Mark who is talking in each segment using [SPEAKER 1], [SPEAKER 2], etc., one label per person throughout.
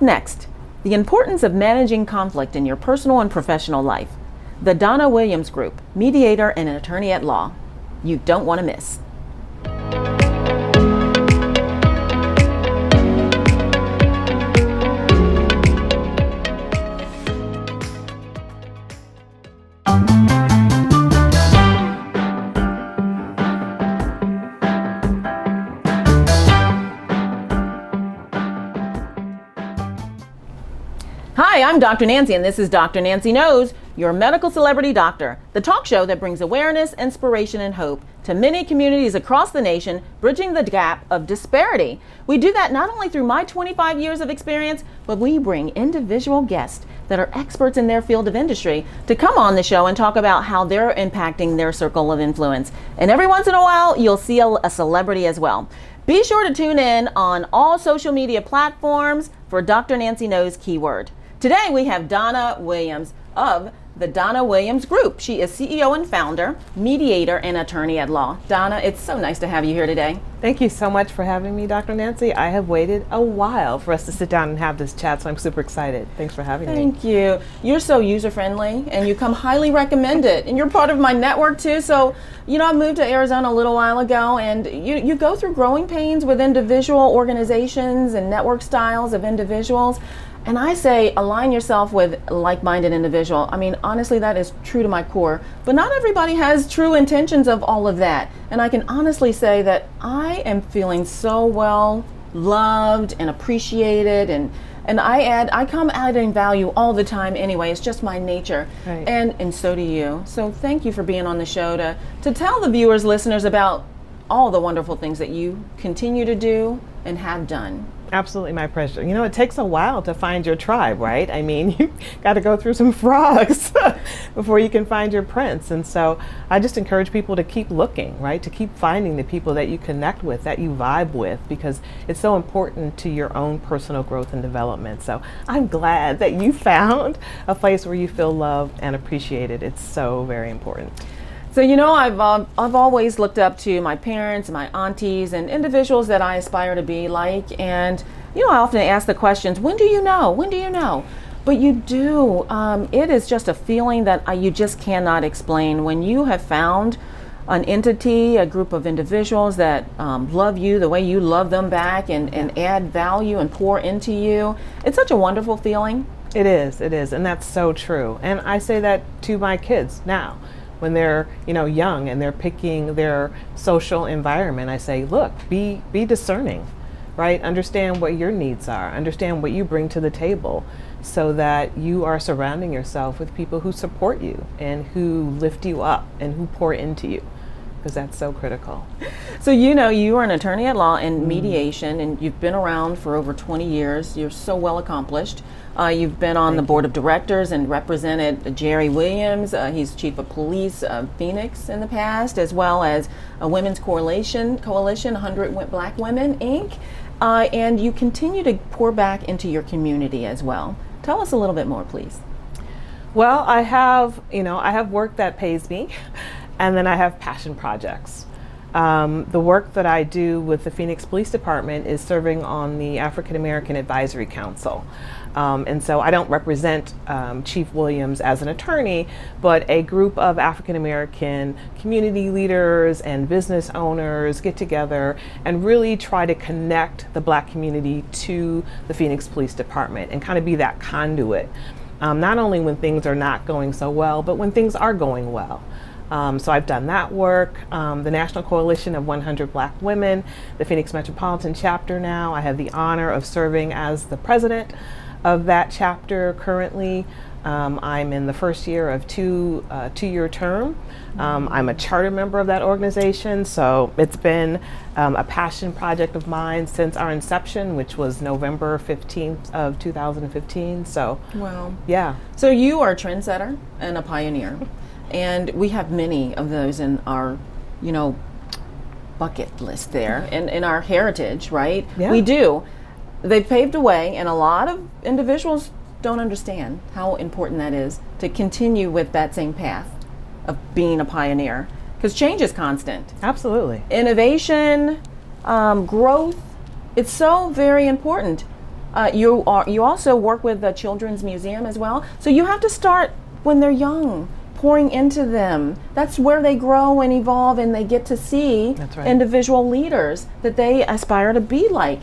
[SPEAKER 1] Up next, the importance of managing conflict in your personal and professional life. The Donna Williams Group, mediator and an attorney at law. You don't want to miss. Hi, I'm Dr. Nancy, and this is Dr. Nancy Knows, your medical celebrity doctor, the talk show that brings awareness, inspiration, and hope to many communities across the nation, bridging the gap of disparity. We do that not only through my 25 years of experience, but we bring individual guests that are experts in their field of industry to come on the show and talk about how they're impacting their circle of influence. And every once in a while, you'll see a celebrity as well. Be sure to tune in on all social media platforms for Dr. Nancy Knows keyword. Today we have Donna Williams of the Donna Williams Group. She is CEO and founder, mediator, and attorney at law. Donna, it's so nice to have you here today.
[SPEAKER 2] Thank you so much for having me, Dr. Nancy. I have waited a while for us to sit down and have this chat, so I'm super excited. Thanks for having me.
[SPEAKER 1] Thank you. You're so user-friendly, and you come highly recommended, and you're part of my network too. So, you know, I moved to Arizona a little while ago, and you go through growing pains with individual organizations and network styles of individuals. And I say align yourself with like-minded individual. I mean, honestly, that is true to my core. But not everybody has true intentions of all of that. And I can honestly say that I am feeling so well loved and appreciated, and I come adding value all the time anyway. It's just my nature.
[SPEAKER 2] Right.
[SPEAKER 1] And so do you. So thank you for being on the show to tell the viewers, listeners about all the wonderful things that you continue to do and have done.
[SPEAKER 2] Absolutely, my pleasure. You know, it takes a while to find your tribe, right? I mean, you got to go through some frogs before you can find your prince. And so I just encourage people to keep looking, right? To keep finding the people that you connect with, that you vibe with, because it's so important to your own personal growth and development. So I'm glad that you found a place where you feel loved and appreciated. It's so very important.
[SPEAKER 1] So, you know, I've always looked up to my parents, my aunties, and individuals that I aspire to be like. And, you know, I often ask the questions, when do you know? When do you know? But you do. It is just a feeling that you just cannot explain. When you have found an entity, a group of individuals that love you the way you love them back and add value and pour into you, it's such a wonderful feeling.
[SPEAKER 2] It is. And that's so true. And I say that to my kids now. When they're, you know, young and they're picking their social environment, I say, look, be discerning, right? Understand what your needs are. Understand what you bring to the table so that you are surrounding yourself with people who support you and who lift you up and who pour into you, because that's so critical.
[SPEAKER 1] So, you know, you are an attorney at law in mediation, and you've been around for over 20 years. You're so well accomplished. You've been on the board of directors and represented Jerry Williams. He's chief of police of Phoenix in the past, as well as a women's coalition 100 Black Women, Inc. And you continue to pour back into your community as well. Tell us a little bit more, please.
[SPEAKER 2] Well, I have work that pays me, and then I have passion projects. The work that I do with the Phoenix Police Department is serving on the African American Advisory Council. And so I don't represent Chief Williams as an attorney, but a group of African American community leaders and business owners get together and really try to connect the Black community to the Phoenix Police Department and kind of be that conduit, not only when things are not going so well, but when things are going well. So I've done that work. The National Coalition of 100 Black Women, the Phoenix Metropolitan Chapter now. I have the honor of serving as the president of that chapter currently. I'm in the first year of two-year term. I'm a charter member of that organization, so it's been a passion project of mine since our inception, which was November 15th of 2015. So,
[SPEAKER 1] wow.
[SPEAKER 2] Yeah.
[SPEAKER 1] So you are a trendsetter and a pioneer, and we have many of those in our, you know, bucket list there, and in our heritage, right?
[SPEAKER 2] Yeah.
[SPEAKER 1] We do. They've paved a way, and a lot of individuals don't understand how important that is to continue with that same path of being a pioneer, because change is constant.
[SPEAKER 2] Absolutely.
[SPEAKER 1] Innovation, growth, it's so very important. You also work with the Children's Museum as well. So you have to start when they're young, pouring into them. That's where they grow and evolve, and they get to see individual leaders that they aspire to be like.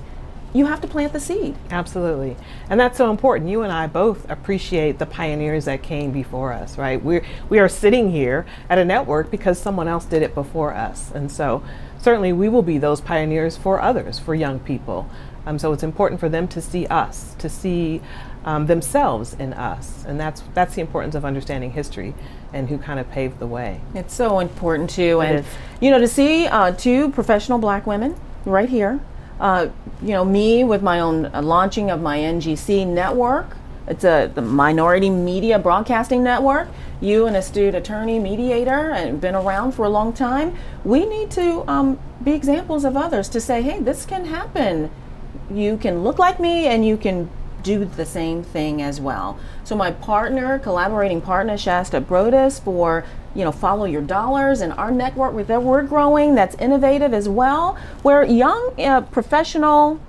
[SPEAKER 1] You have to plant the seed.
[SPEAKER 2] Absolutely. And that's so important. You and I both appreciate the pioneers that came before us, right? We are sitting here at a network because someone else did it before us. And so certainly we will be those pioneers for others, for young people. So it's important for them to see us, to see themselves in us. And that's the importance of understanding history and who kind of paved the way.
[SPEAKER 1] It's so important too. And, to see two professional black women right here, me with my own launching of my NGC network. It's the Minority Media Broadcasting Network. You, an astute attorney, mediator, and been around for a long time. We need to be examples of others to say, hey, this can happen. You can look like me and you can do the same thing as well. So my collaborating partner, Shasta Brodus, for Follow Your Dollars, and our network that we're growing, that's innovative as well, where young professional,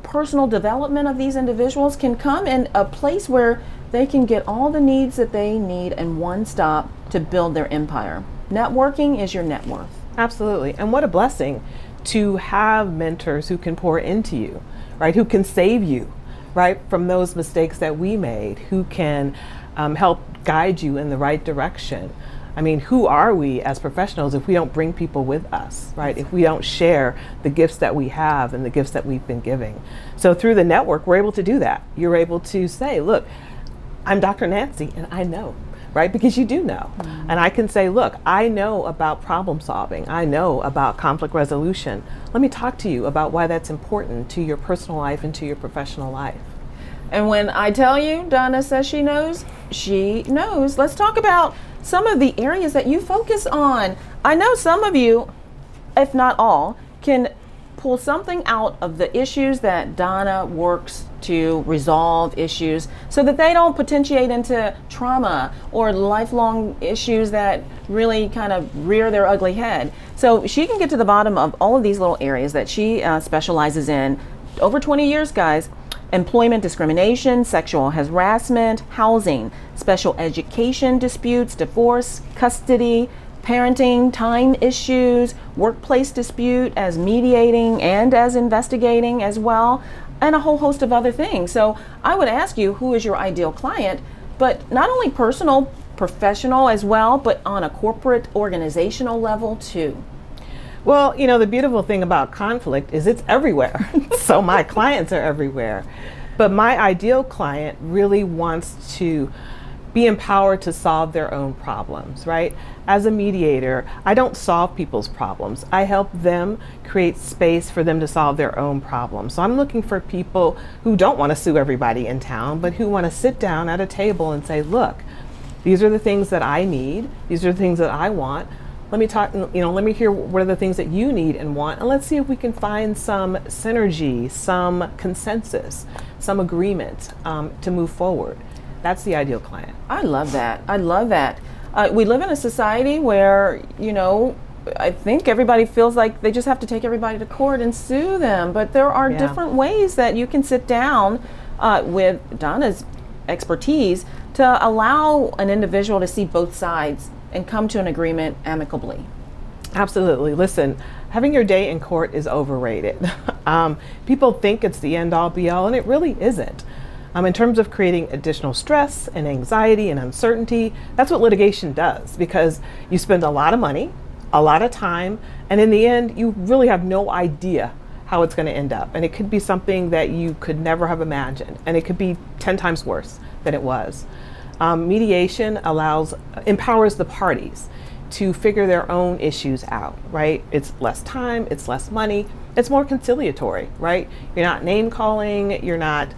[SPEAKER 1] personal development of these individuals can come in a place where they can get all the needs that they need in one stop to build their empire. Networking is your net worth.
[SPEAKER 2] Absolutely. And what a blessing to have mentors who can pour into you, right? Who can save you, right, from those mistakes that we made, who can help guide you in the right direction. I mean, who are we as professionals if we don't bring people with us, right? If we don't share the gifts that we have and the gifts that we've been giving. So through the network, we're able to do that. You're able to say, look, I'm Dr. Nancy and I know, right? Because you do know. Mm-hmm. And I can say, look, I know about problem solving. I know about conflict resolution. Let me talk to you about why that's important to your personal life and to your professional life.
[SPEAKER 1] And when I tell you, Donna says she knows, she knows. Let's talk about some of the areas that you focus on. I know some of you, if not all, can pull something out of the issues that Donna works to resolve issues so that they don't potentiate into trauma or lifelong issues that really kind of rear their ugly head. So she can get to the bottom of all of these little areas that she specializes in. Over 20 years, guys. Employment discrimination, sexual harassment, housing, special education disputes, divorce, custody, parenting, time issues, workplace dispute, as mediating and as investigating as well, and a whole host of other things. So I would ask you, who is your ideal client, but not only personal, professional as well, but on a corporate organizational level too.
[SPEAKER 2] Well, the beautiful thing about conflict is it's everywhere. So my clients are everywhere. But my ideal client really wants to be empowered to solve their own problems, right? As a mediator, I don't solve people's problems. I help them create space for them to solve their own problems. So I'm looking for people who don't want to sue everybody in town, but who want to sit down at a table and say, look, these are the things that I need. These are the things that I want. Let me talk, let me hear what are the things that you need and want, and let's see if we can find some synergy, some consensus, some agreement to move forward. That's the ideal client.
[SPEAKER 1] I love that. I love that. We live in a society where, I think everybody feels like they just have to take everybody to court and sue them, but there are different ways that you can sit down with Donna's expertise to allow an individual to see both sides and come to an agreement amicably.
[SPEAKER 2] Absolutely. Listen, having your day in court is overrated. People think it's the end all be all, and it really isn't. In terms of creating additional stress and anxiety and uncertainty, that's what litigation does, because you spend a lot of money, a lot of time, and in the end, you really have no idea how it's going to end up. And it could be something that you could never have imagined, and it could be 10 times worse than it was. Mediation empowers the parties to figure their own issues out, right? It's less time, it's less money, it's more conciliatory, right? You're not name calling, you're not,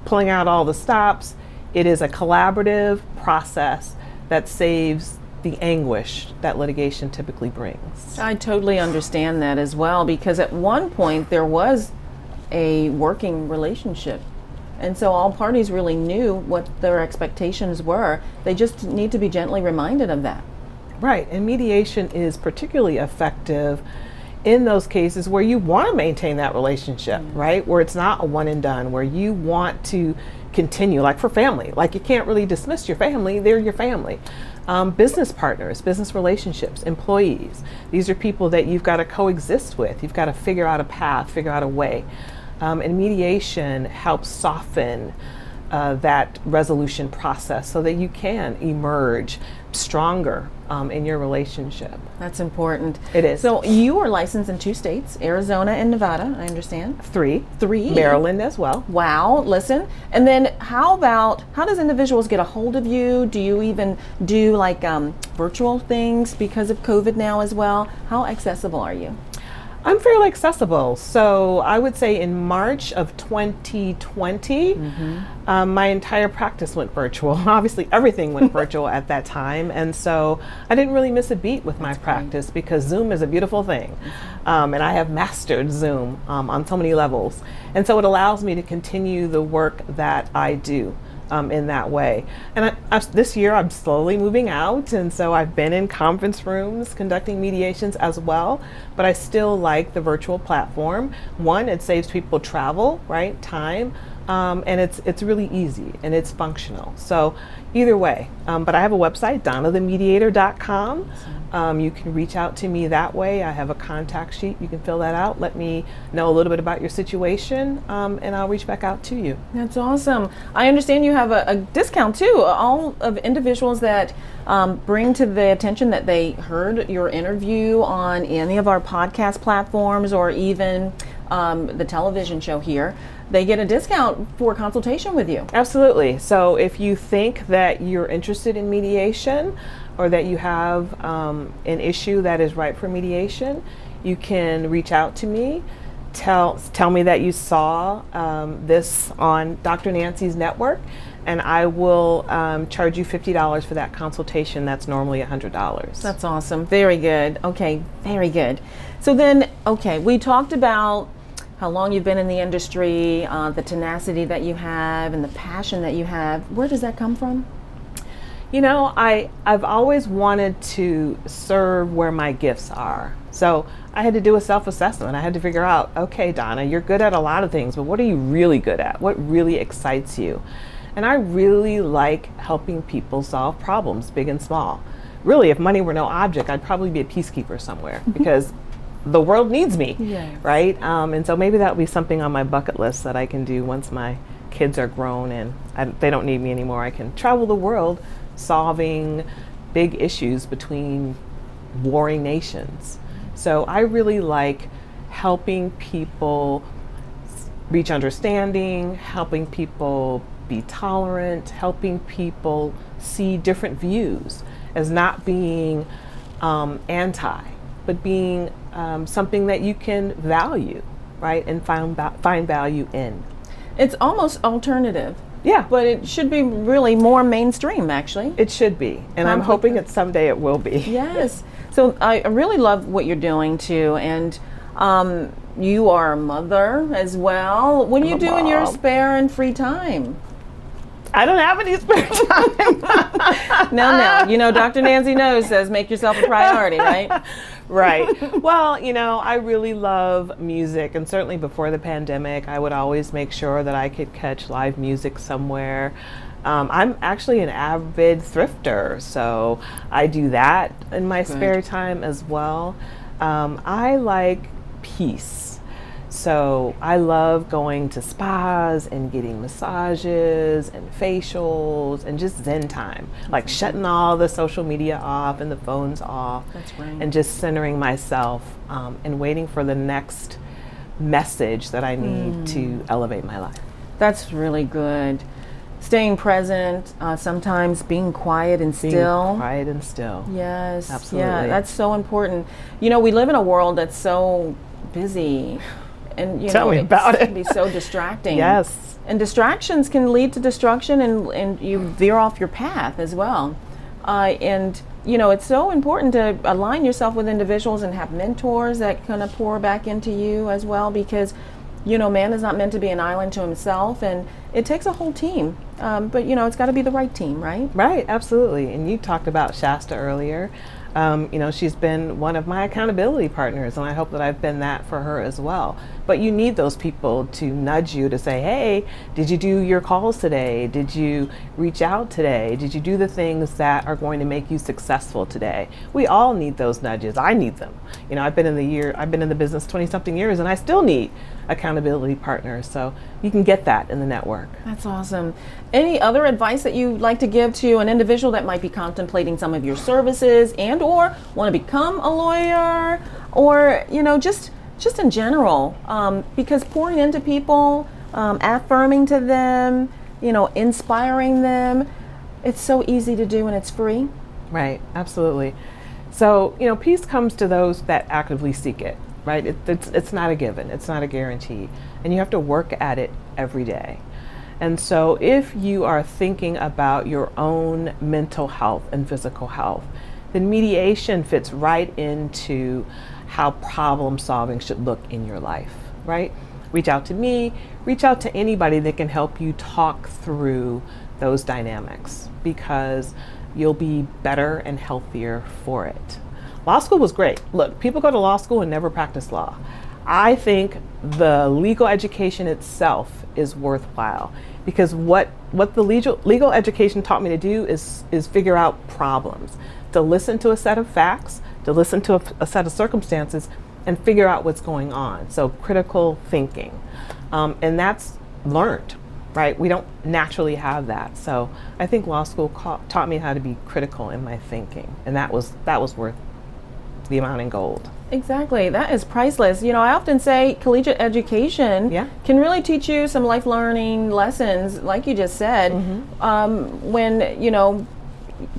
[SPEAKER 2] pulling out all the stops. It is a collaborative process that saves the anguish that litigation typically brings.
[SPEAKER 1] I totally understand that as well, because at one point there was a working relationship. And so all parties really knew what their expectations were. They just need to be gently reminded of that.
[SPEAKER 2] Right, and mediation is particularly effective in those cases where you want to maintain that relationship, right? Where it's not a one and done, where you want to continue, like for family. Like you can't really dismiss your family, they're your family. Business partners, business relationships, employees. These are people that you've got to coexist with. You've got to figure out a path, figure out a way. And mediation helps soften that resolution process so that you can emerge stronger in your relationship.
[SPEAKER 1] That's important.
[SPEAKER 2] It is.
[SPEAKER 1] So you are licensed in 2 states, Arizona and Nevada, I understand.
[SPEAKER 2] 3.
[SPEAKER 1] 3.
[SPEAKER 2] Maryland as well.
[SPEAKER 1] Wow, listen. And then how does individuals get a hold of you? Do you even do like virtual things because of COVID now as well? How accessible are you?
[SPEAKER 2] I'm fairly accessible. So I would say in March of 2020, my entire practice went virtual. Obviously, everything went virtual at that time. And so I didn't really miss a beat with my practice because Zoom is a beautiful thing. And I have mastered Zoom on so many levels. And so it allows me to continue the work that I do. In that way. And this year I'm slowly moving out, and so I've been in conference rooms conducting mediations as well, but I still like the virtual platform. One, it saves people travel, right, time, and it's really easy and it's functional. So either way, but I have a website, donnathamediator.com. You can reach out to me that way. I have a contact sheet. You can fill that out. Let me know a little bit about your situation, and I'll reach back out to you.
[SPEAKER 1] That's awesome. I understand you have a discount too. All of individuals that bring to the attention that they heard your interview on any of our podcast platforms or even the television show here, they get a discount for a consultation with you.
[SPEAKER 2] Absolutely. So if you think that you're interested in mediation or that you have an issue that is ripe for mediation, you can reach out to me. Tell me that you saw this on Dr. Nancy's network, and I will charge you $50 for that consultation. That's normally $100.
[SPEAKER 1] That's awesome. Very good. Okay, very good. So then, okay, we talked about how long you've been in the industry, the tenacity that you have, and the passion that you have. Where does that come from?
[SPEAKER 2] You know, I've always wanted to serve where my gifts are. So I had to do a self-assessment. I had to figure out, okay, Donna, you're good at a lot of things, but what are you really good at? What really excites you? And I really like helping people solve problems, big and small. Really, if money were no object, I'd probably be a peacekeeper somewhere because the world needs me, right? And so maybe that would be something on my bucket list that I can do once my kids are grown and they don't need me anymore. I can travel the world solving big issues between warring nations. So I really like helping people reach understanding, helping people be tolerant, helping people see different views as not being anti, but being something that you can value, right, and find value in.
[SPEAKER 1] It's almost alternative.
[SPEAKER 2] Yeah.
[SPEAKER 1] But it should be really more mainstream, actually.
[SPEAKER 2] It should be. And I'm hoping that someday it will be.
[SPEAKER 1] Yes. So I really love what you're doing, too. And you are a mother as well. What do you do in your spare and free time?
[SPEAKER 2] I don't have any spare time.
[SPEAKER 1] No. You know, Dr. Nancy Knows says make yourself a priority, right?
[SPEAKER 2] Right. Well, you know, I really love music, and certainly before the pandemic, I would always make sure that I could catch live music somewhere. I'm actually an avid thrifter, so I do that in my spare time as well. I like peace. So I love going to spas and getting massages and facials and just Zen time, like shutting all the social media off and the phones off.
[SPEAKER 1] That's right.
[SPEAKER 2] And just centering myself and waiting for the next message that I need to elevate my life.
[SPEAKER 1] That's really good. Staying present, sometimes being quiet and still.
[SPEAKER 2] Being quiet and still.
[SPEAKER 1] Yes.
[SPEAKER 2] Absolutely.
[SPEAKER 1] Yeah, that's so important. You know, we live in a world that's so busy. And
[SPEAKER 2] Tell me about it.
[SPEAKER 1] It can be so distracting.
[SPEAKER 2] Yes.
[SPEAKER 1] And distractions can lead to destruction, and you veer off your path as well. And you know, it's so important to align yourself with individuals and have mentors that kind of pour back into you as well, because you know, man is not meant to be an island to himself, and it takes a whole team. But you know, it's got to be the right team, right?
[SPEAKER 2] Right, absolutely. And you talked about Shasta earlier. She's been one of my accountability partners, and I hope that I've been that for her as well. But you need those people to nudge you to say, hey, did you do your calls today? Did you reach out today? Did you do the things that are going to make you successful today? We all need those nudges. I need them. I've been in the business 20-something years, and I still need accountability partners. So you can get that in the network.
[SPEAKER 1] That's awesome. Any other advice that you'd like to give to an individual that might be contemplating some of your services and or want to become a lawyer, or just in general, because pouring into people, affirming to them, inspiring them, it's so easy to do and it's free.
[SPEAKER 2] Right, absolutely. So, peace comes to those that actively seek it, right? It's not a given, it's not a guarantee, and you have to work at it every day. And so if you are thinking about your own mental health and physical health, then mediation fits right into how problem solving should look in your life, right? Reach out to me, reach out to anybody that can help you talk through those dynamics, because you'll be better and healthier for it. Law school was great. Look, people go to law school and never practice law. I think the legal education itself is worthwhile, because what the legal education taught me to do is figure out problems, to listen to a set of facts, to listen to a set of circumstances, and figure out what's going on. So critical thinking, and that's learned, right? We don't naturally have that. So I think law school taught me how to be critical in my thinking, and that was worth the amount in gold.
[SPEAKER 1] Exactly. That is priceless. I often say collegiate education can really teach you some life learning lessons, like you just said, when,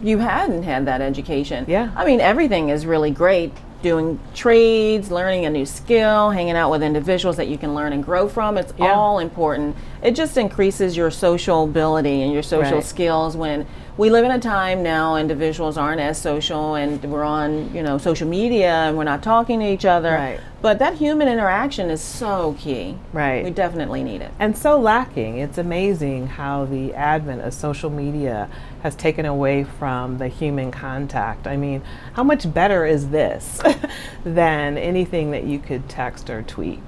[SPEAKER 1] you hadn't had that education.
[SPEAKER 2] Yeah.
[SPEAKER 1] I mean, everything is really great. Doing trades, learning a new skill, hanging out with individuals that you can learn and grow from. It's all important. It just increases your social ability and your social skills. When we live in a time now, individuals aren't as social, and we're on, social media, and we're not talking to each other.
[SPEAKER 2] Right.
[SPEAKER 1] But that human interaction is so key.
[SPEAKER 2] Right.
[SPEAKER 1] We definitely need it.
[SPEAKER 2] And so lacking. It's amazing how the advent of social media has taken away from the human contact. I mean, how much better is this than anything that you could text or tweet,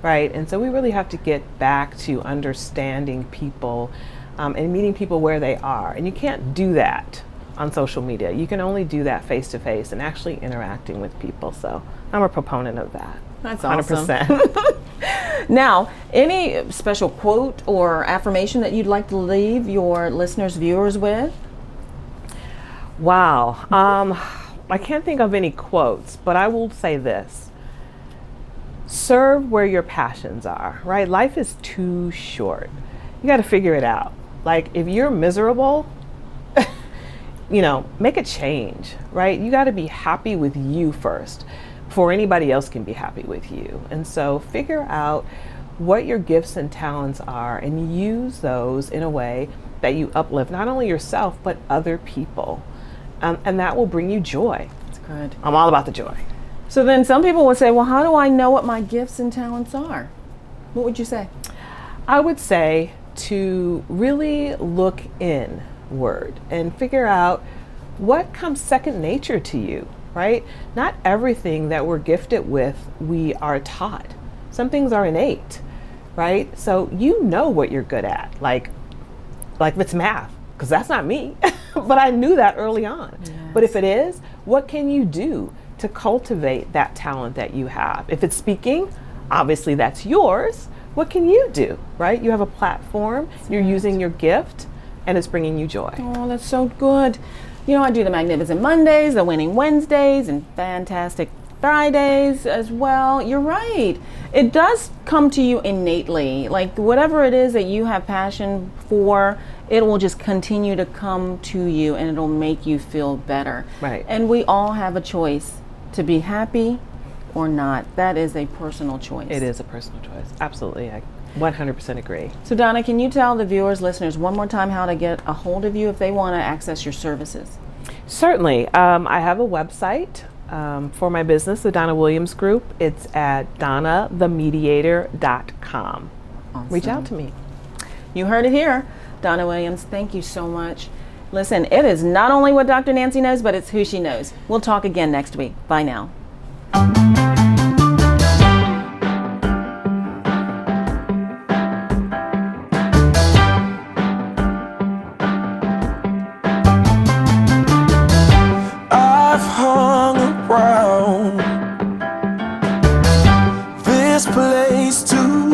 [SPEAKER 2] right? And so we really have to get back to understanding people and meeting people where they are. And you can't do that on social media. You can only do that face to face and actually interacting with people. So I'm a proponent of that.
[SPEAKER 1] That's awesome.
[SPEAKER 2] 100%.
[SPEAKER 1] Now, any special quote or affirmation that you'd like to leave your listeners, viewers with?
[SPEAKER 2] Wow. I can't think of any quotes, but I will say this. Serve where your passions are, right? Life is too short. You got to figure it out. Like, if you're miserable, make a change, right? You got to be happy with you first before anybody else can be happy with you. And so figure out what your gifts and talents are and use those in a way that you uplift not only yourself, but other people. And that will bring you joy.
[SPEAKER 1] That's good.
[SPEAKER 2] I'm all about the joy.
[SPEAKER 1] So then some people would say, well, how do I know what my gifts and talents are? What would you say?
[SPEAKER 2] I would say to really look inward and figure out what comes second nature to you, right? Not everything that we're gifted with we are taught. Some things are innate, right? So you know what you're good at, like if it's math, because that's not me, but I knew that early on. Yes. But if it is, what can you do to cultivate that talent that you have? If it's speaking, obviously that's yours. What can you do, right? You have a platform, you're using your gift, and it's bringing you joy.
[SPEAKER 1] Oh, that's so good. I do the Magnificent Mondays, the Winning Wednesdays, and Fantastic Fridays as well. You're right. It does come to you innately. Like, whatever it is that you have passion for, it will just continue to come to you, and it'll make you feel better.
[SPEAKER 2] Right.
[SPEAKER 1] And we all have a choice to be happy or not. That is a personal choice.
[SPEAKER 2] It is a personal choice. Absolutely. I 100% agree.
[SPEAKER 1] So Donna, can you tell the viewers, listeners, one more time how to get a hold of you if they want to access your services?
[SPEAKER 2] Certainly. I have a website for my business, the Donna Williams Group. It's at DonnaTheMediator.com. Awesome. Reach out to me.
[SPEAKER 1] You heard it here. Donna Williams, thank you so much. Listen, it is not only what Dr. Nancy knows, but it's who she knows. We'll talk again next week. Bye now.
[SPEAKER 3] I've hung around this place too